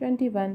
21।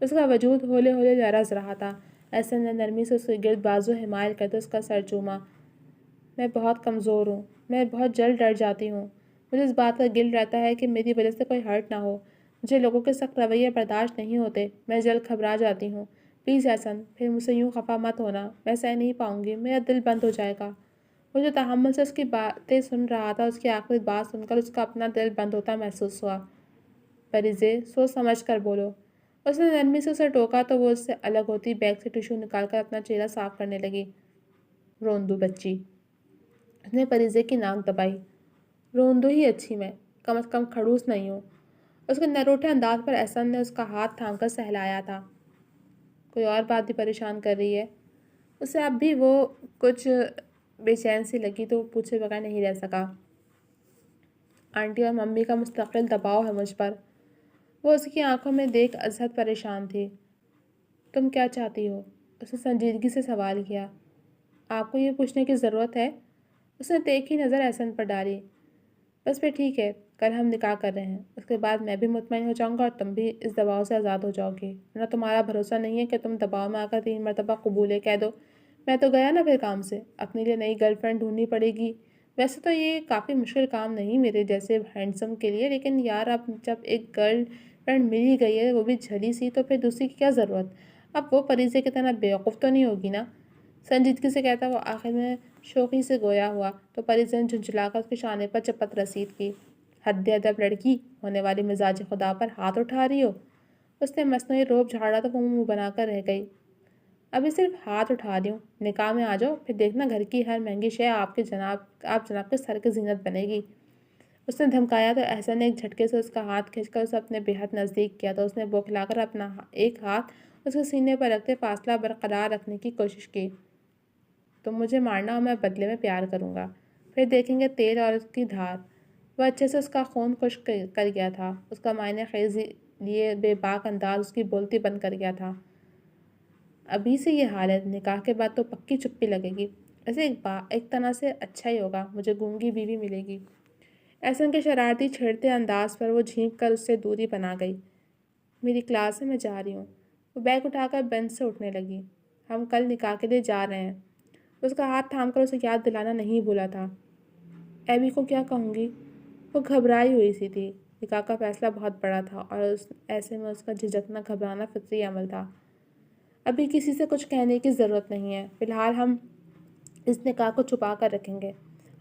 اس کا وجود ہولے ہولے لرز رہا تھا۔ احسن نے نرمی سے اس کے گرد بازو حمائل کرتے اس کا سر چوما۔ میں بہت کمزور ہوں، میں بہت جلد ڈر جاتی ہوں، مجھے اس بات کا گل رہتا ہے کہ میری وجہ سے کوئی ہرٹ نہ ہو، مجھے لوگوں کے سخت رویے برداشت نہیں ہوتے، میں جلد گھبرا جاتی ہوں۔ پلیز احسن، پھر مجھ سے یوں خفا مت ہونا، میں سہ نہیں پاؤں گی، میرا دل بند ہو جائے گا۔ وہ جو تحمل سے اس کی باتیں سن رہا تھا، اس کی آخری بات سن کر اس کا اپنا دل بند ہوتا محسوس ہوا۔ پریزے، سوچ سمجھ کر بولو۔ اس نے نرمی سے اسے ٹوکا تو وہ اس سے الگ ہوتی بیگ سے ٹشو نکال کر اپنا چہرہ صاف کرنے لگی۔ روندو بچی۔ اس نے پریزے کی ناک دبائی۔ روندو ہی اچھی میں، کم از کم کھڑوس نہیں ہوں۔ اس کے نروٹھے انداز پر احسن نے اس کا ہاتھ تھام کر سہلایا تھا۔ کوئی اور بات بھی پریشان کر رہی ہے؟ اسے اب بھی وہ کچھ بے چین سی لگی تو وہ پوچھے بغیر نہیں رہ سکا۔ آنٹی اور ممی کا مستقل دباؤ ہے مجھ پر۔ وہ اس کی آنکھوں میں دیکھ ازحد پریشان تھی۔ تم کیا چاہتی ہو؟ اس نے سنجیدگی سے سوال کیا۔ آپ کو یہ پوچھنے کی ضرورت ہے؟ اس نے تیکھی نظر احسن پر ڈالی۔ بس پھر ٹھیک ہے، کل ہم نکاح کر رہے ہیں، اس کے بعد میں بھی مطمئن ہو جاؤں گا اور تم بھی اس دباؤ سے آزاد ہو جاؤ گی، ورنہ تمہارا بھروسہ نہیں ہے کہ تم دباؤ میں آ کر 3 مرتبہ قبولے کہہ دو۔ میں تو گیا نا پھر کام سے، اپنے لیے نئی گرل فرینڈ ڈھونڈنی پڑے گی۔ ویسے تو یہ کافی مشکل کام نہیں میرے جیسے ہینڈسم کے لیے، لیکن یار اب جب ایک گرل فرینڈ مل ہی گئی ہے وہ بھی جھلی سی، تو پھر دوسری کی کیا ضرورت؟ اب وہ پریزے کی طرح بیوقوف تو نہیں ہوگی نا؟ سنجیدگی سے کہتا وہ آخر میں شوخی سے گویا ہوا تو پریزے نے جھنجھلا کر اس کے شانے پر چپت رسید کی۔ حد ادب لڑکی، ہونے والی مزاج خدا پر ہاتھ اٹھا رہی ہو؟ اس نے مصنوعی روب جھاڑا تو وہ منہ بنا کر رہ گئی۔ ابھی صرف ہاتھ اٹھا رہی ہوں، نکاح میں آ جاؤ، پھر دیکھنا گھر کی ہر مہنگی شے آپ جناب کے سر کی زینت بنے گی۔ اس نے دھمکایا تو احسن نے ایک جھٹکے سے اس کا ہاتھ کھینچ کر اسے اپنے بےحد نزدیک کیا تو اس نے بوکھلا کر اپنا ایک ہاتھ اس کے سینے پر رکھتے فاصلہ برقرار رکھنے کی کوشش کی۔ تم مجھے مارنا اور میں بدلے میں پیار کروں گا، پھر دیکھیں گے تیل اور اس کی دھار۔ وہ اچھے سے اس کا خون خشک کر گیا تھا، اس کا معنی خیزی لیے بے باک انداز اس کی بولتی بند کر گیا تھا۔ ابھی سے یہ حال ہے، نکاح کے بعد تو پکی چپی لگے گی۔ ایسے ایک طرح سے اچھا ہی ہوگا، مجھے گونگی بیوی ملے گی۔ احسن کے شرارتی چھیڑتے انداز پر وہ جھینک کر اس سے دوری بنا گئی۔ میری کلاس ہے، میں جا رہی ہوں۔ وہ بیگ اٹھا کر بینچ سے اٹھنے لگی۔ ہم کل نکاح کے لیے جا رہے ہیں۔ اس کا ہاتھ تھام کر اسے یاد دلانا نہیں بھولا تھا۔ ایبی کو کیا کہوں گی؟ وہ گھبرائی ہوئی سی تھی، نکاح کا فیصلہ بہت بڑا تھا اور ایسے میں اس کا جھجکنا گھبرانا فطری عمل تھا۔ ابھی کسی سے کچھ کہنے کی ضرورت نہیں ہے، فی الحال ہم اس نکاح کو چھپا کر رکھیں گے۔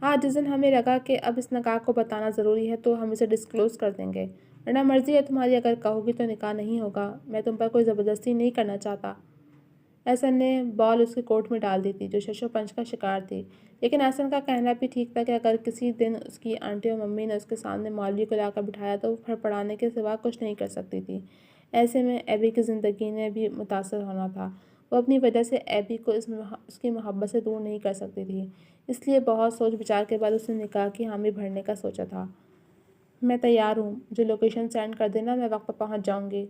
ہاں، جس دن ہمیں لگا کہ اب اس نکاح کو بتانا ضروری ہے تو ہم اسے ڈسکلوز کر دیں گے، ورنہ مرضی ہے تمہاری، اگر کہو گی تو نکاح نہیں ہوگا، میں تم پر کوئی زبردستی نہیں کرنا چاہتا۔ احسن نے بال اس کے کوٹ میں ڈال دی تھی جو شش و پنج کا شکار تھی، لیکن احسن کا کہنا بھی ٹھیک تھا کہ اگر کسی دن اس کی آنٹی اور ممی نے اس کے سامنے مولوی کو لا کر بٹھایا تو وہ پھڑپڑانے کے سوا کچھ نہیں کر سکتی تھی۔ ایسے میں ایبی کی زندگی نے بھی متاثر ہونا تھا، وہ اپنی وجہ سے ایبی کو اس کی محبت سے دور نہیں کر سکتی تھی، اس لیے بہت سوچ بچار کے بعد اس نے نکاح کی حامی بھرنے کا سوچا تھا۔ میں تیار ہوں، مجھے لوکیشن سینڈ کر دینا، میں وقت پر پہنچ جاؤں گی۔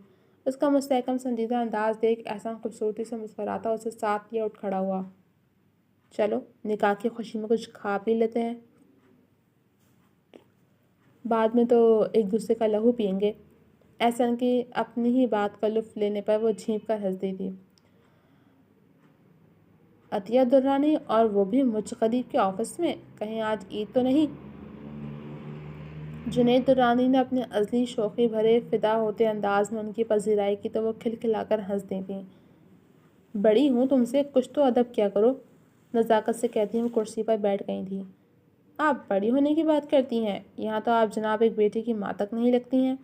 اس کا مستحکم سنجیدہ انداز دیکھ احسن خوبصورتی سے مسکراتا اسے ساتھ لیے اٹھ کھڑا ہوا۔ چلو نکاح کی خوشی میں کچھ کھا پی لیتے ہیں، بعد میں تو ایک دوسرے کا لہو پئیں گے۔ احسن کی اپنی ہی بات کا لطف لینے پر وہ جھینپ کر ہنس دی تھی۔ عطیہ درانی، اور وہ بھی مجھ غریب کے آفس میں، کہیں آج عید تو نہیں؟ جنید درانی نے اپنے ازلی شوخی بھرے فدا ہوتے انداز میں ان کی پذیرائی کی تو وہ کھلکھلا کر ہنس دی تھیں۔ بڑی ہوں تم سے، کچھ تو ادب کیا کرو، نزاکت سے کہتی وہ کرسی پر بیٹھ گئی تھیں۔ آپ بڑی ہونے کی بات کرتی ہیں، یہاں تو آپ جناب ایک بیٹی کی ماں تک نہیں لگتی ہیں۔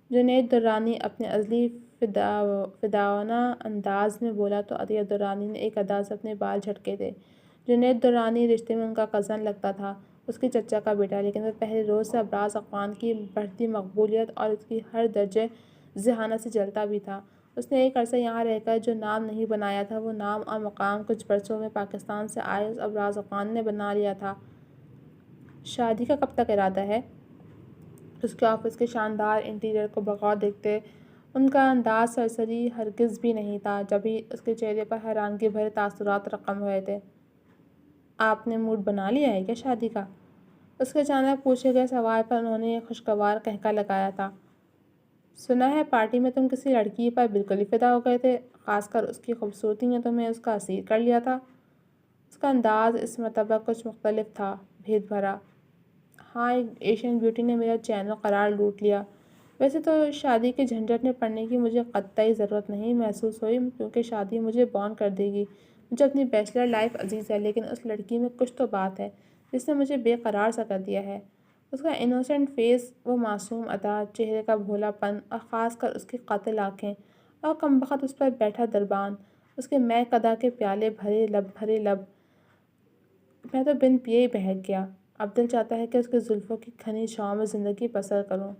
جنید درانی اپنے ازلی فداوانہ انداز میں بولا تو عطیہ درانی نے ایک ادا سے اپنے بال جھٹکے تھے۔ جنید درانی رشتے میں ان کا کزن لگتا تھا، اس کے چچا کا بیٹا، لیکن وہ پہلے روز سے ابراز اقوام کی بڑھتی مقبولیت اور اس کی ہر درجے ذہانت سے جلتا بھی تھا۔ اس نے ایک عرصہ یہاں رہ کر جو نام نہیں بنایا تھا وہ نام اور مقام کچھ برسوں میں پاکستان سے آئے اس ابراز اقوام نے بنا لیا تھا۔ شادی کا کب تک ارادہ ہے؟ اس کے آفس کے شاندار انٹیریئر کو بغور دیکھتے ان کا انداز سرسری ہرگز بھی نہیں تھا، جبھی اس کے چہرے پر حیرانگی بھرے تاثرات رقم ہوئے تھے۔ آپ نے موڈ بنا لیا ہے کیا شادی کا؟ اس کے اچانک پوچھے گئے سوال پر انہوں نے ایک خوشگوار قہقہ لگایا تھا۔ سنا ہے پارٹی میں تم کسی لڑکی پر بالکل ہی فدا ہو گئے تھے، خاص کر اس کی خوبصورتی نے تمہیں اس کا اسیر کر لیا تھا۔ اس کا انداز اس مرتبہ کچھ مختلف تھا، بھید بھرا۔ ہاں، ایک ایشین بیوٹی نے میرا چین و قرار لوٹ لیا۔ ویسے تو شادی کے جھنجھٹ میں پڑنے کی مجھے قطعی ضرورت نہیں محسوس ہوئی، کیونکہ شادی مجھے بورن کر دے گی۔ مجھے اپنی بیچلر لائف عزیز ہے، لیکن اس لڑکی میں کچھ تو بات ہے جس نے مجھے بے قرار سا کر دیا ہے۔ اس کا انوسینٹ فیس، وہ معصوم ادا، چہرے کا بھولا پن، اور خاص کر اس کی قاتل آنکھیں، اور کمبخت اس پر بیٹھا دربان، اس کے مے قدا کے پیالے بھرے لب۔ میں تو بن پیے ہی بہک گیا۔ اب دل چاہتا ہے کہ اس کی زلفوں کی گھنی چھاؤں میں زندگی بسر کروں۔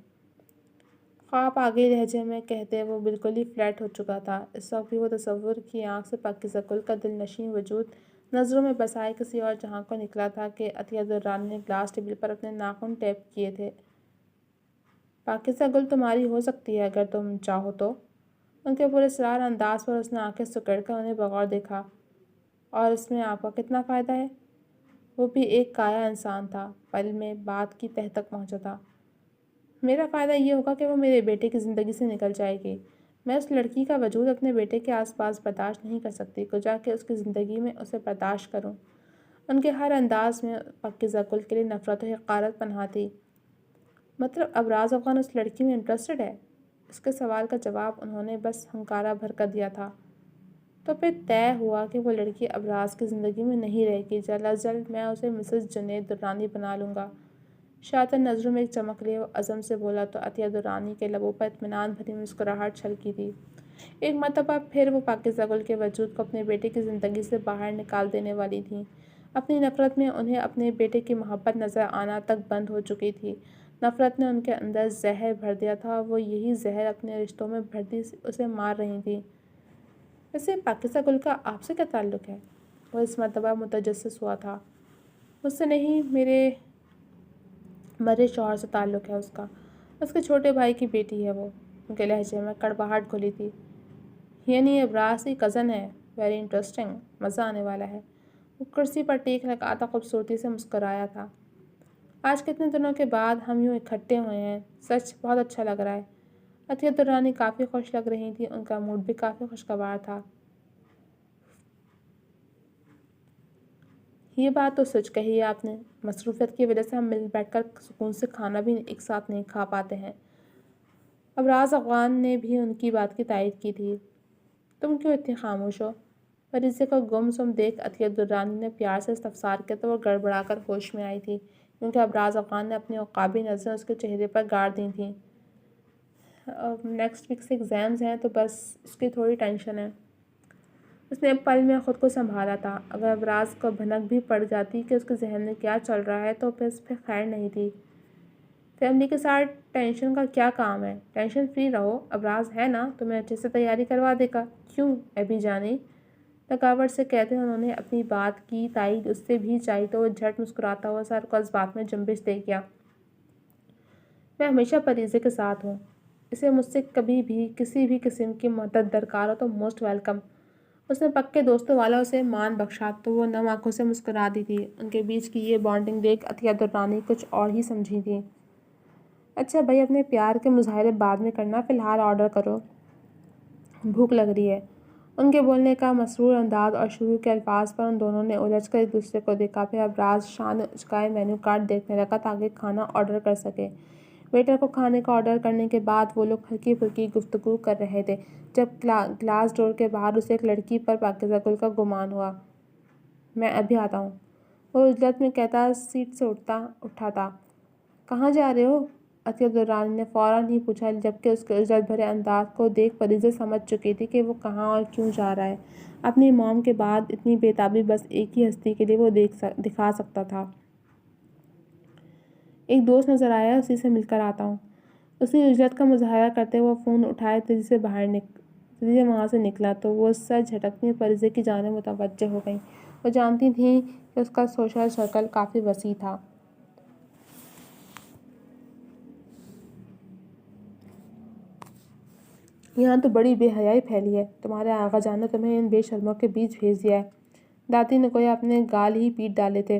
خواب آگے لہجے میں کہتے وہ بالکل ہی فلیٹ ہو چکا تھا۔ اس وقت بھی وہ تصور کی آنکھ سے پاکیزہ گل کا دل نشیں وجود نظروں میں بسائے کسی اور جہاں کو نکلا تھا کہ عطیہ الرانی نے گلاس ٹیبل پر اپنے ناخن ٹیپ کیے تھے۔ پاکیزہ گل تمہاری ہو سکتی ہے اگر تم چاہو تو۔ ان کے پورے سرار انداز پر اس نے آنکھیں سکیڑ کر انہیں بغور دیکھا۔ اور اس میں آپ کا کتنا فائدہ ہے؟ وہ بھی ایک کایا انسان تھا، پل میں بات کی تہ تک پہنچا تھا۔ میرا فائدہ یہ ہوگا کہ وہ میرے بیٹے کی زندگی سے نکل جائے گی۔ میں اس لڑکی کا وجود اپنے بیٹے کے آس پاس برداشت نہیں کر سکتی، کجا کہ اس کی زندگی میں اسے برداشت کروں۔ ان کے ہر انداز میں پاکیزہ گل کے لیے نفرت و حقارت پنہاں تھی۔ مطلب ابراز افغان اس لڑکی میں انٹرسٹڈ ہے؟ اس کے سوال کا جواب انہوں نے بس ہنکارا بھر کر دیا تھا۔ تو پھر طے ہوا کہ وہ لڑکی ابراز کی زندگی میں نہیں رہے گی۔ جلد از جلد میں اسے مسز جنید درانی بنا لوں گا۔ شاطر نظروں میں ایک چمک لیے وہ عزم سے بولا تو عطیہ درانی کے لبوں پر اطمینان بھری مسکراہٹ چھلکی تھی۔ ایک مرتبہ پھر وہ پاکیزہ گل کے وجود کو اپنے بیٹے کی زندگی سے باہر نکال دینے والی تھیں۔ اپنی نفرت میں انہیں اپنے بیٹے کی محبت نظر آنا تک بند ہو چکی تھی۔ نفرت نے ان کے اندر زہر بھر دیا تھا، وہ یہی زہر اپنے رشتوں میں بھرتی اسے مار رہی تھیں۔ ویسے پاکیزہ گل کا آپ سے کیا تعلق ہے؟ وہ اس مرتبہ متجسس ہوا تھا۔ مجھ سے نہیں، میرے مرے شوہر سے تعلق ہے اس کا۔ اس کے چھوٹے بھائی کی بیٹی ہے وہ۔ ان کے لہجے میں کڑواہٹ گھلی تھی۔ یعنی ابراز کی کزن ہے، ویری انٹرسٹنگ، مزہ آنے والا ہے۔ وہ کرسی پر ٹیک لگاتا خوبصورتی سے مسکرایا تھا۔ آج کتنے دنوں کے بعد ہم یوں اکٹھے ہوئے ہیں، سچ بہت اچھا لگ رہا ہے۔ عطیہ درانی کافی خوش لگ رہی تھی، ان کا موڈ بھی کافی خوشگوار تھا۔ یہ بات تو سچ کہی ہے آپ نے، مصروفیت کی وجہ سے ہم مل بیٹھ کر سکون سے کھانا بھی ایک ساتھ نہیں کھا پاتے ہیں۔ ابراز افغان نے بھی ان کی بات کی تائید کی تھی۔ تم کیوں اتنی خاموش ہو؟ فریضے کو گم سم دیکھ عطیہ درانی نے پیار سے استفسار کیا تو وہ گڑبڑا کر ہوش میں آئی تھی، کیونکہ ابراز افغان نے اپنی عقابی نظریں اس کے چہرے پر گاڑ دی تھیں۔ نیکسٹ ویک سے ایگزامز ہیں تو بس اس کی تھوڑی ٹینشن ہے۔ اس نے پل میں خود کو سنبھالا تھا۔ اگر ابراز کو بھنک بھی پڑ جاتی کہ اس کے ذہن میں کیا چل رہا ہے تو پھر اس پہ خیر نہیں تھی۔ فیملی کے ساتھ ٹینشن کا کیا کام ہے؟ ٹینشن فری رہو، ابراز ہے نا، تمہیں اچھے سے تیاری کروا دے گا۔ کیوں ابھی جانی؟ تکابر سے کہتے انہوں نے اپنی بات کی تائید اس سے بھی چاہی تو وہ جھٹ مسکراتا ہوا سر کو اس بات میں جنبش دے گیا۔ میں ہمیشہ فریضے کے ساتھ ہوں۔ اسے مجھ سے کبھی بھی کسی بھی قسم کی مدد درکار ہو تو موسٹ ویلکم۔ اس نے پکے دوستوں والا اسے مان بخشا تو وہ نم آنکھوں سے مسکرا دی تھی۔ ان کے بیچ کی یہ بانڈنگ دیکھ عطیہ درانی کچھ اور ہی سمجھی تھی۔ اچھا بھائی، اپنے پیار کے مظاہرے بعد میں کرنا، فی الحال آرڈر کرو، بھوک لگ رہی ہے۔ ان کے بولنے کا مسرور انداز اور شروع کے الفاظ پر ان دونوں نے الجھ کر ایک دوسرے کو دیکھا۔ پھر ابراز شان اچکائے مینو کارڈ دیکھنے لگا تاکہ کھانا آرڈر کر سکے۔ ویٹر کو کھانے کا آرڈر کرنے کے بعد وہ لوگ ہلکی پھلکی گفتگو کر رہے تھے جب گلاس ڈور کے باہر اسے ایک لڑکی پر پاکیزہ گل کا گمان ہوا۔ میں ابھی آتا ہوں، وہ عجلت میں کہتا سیٹ سے اٹھا تھا۔ کہاں جا رہے ہو؟ عطیہ درانی نے فوراً ہی پوچھا، جبکہ اس کے عجلت بھرے انداز کو دیکھ فریضہ سمجھ چکی تھی کہ وہ کہاں اور کیوں جا رہا ہے۔ اپنی موم کے بعد اتنی بےتابی بس ایک ہی ہستی کے لیے وہ دکھا سکتا تھا۔ ایک دوست نظر آیا ہے، اسی سے مل کر آتا ہوں۔ اسی عجلت کا مظاہرہ کرتے وہ فون اٹھائے تیزی سے وہاں سے نکلا تو وہ سر جھٹکتی فریضے کی جانب متوجہ ہو گئیں۔ وہ جانتی تھیں کہ اس کا سوشل سرکل کافی وسیع تھا۔ یہاں تو بڑی بے حیائی پھیلی ہے، تمہارے آغا جان نے تمہیں ان بے شرموں کے بیچ بھیج دیا ہے۔ داتی نے گویا اپنے گال ہی پیٹ ڈالے تھے۔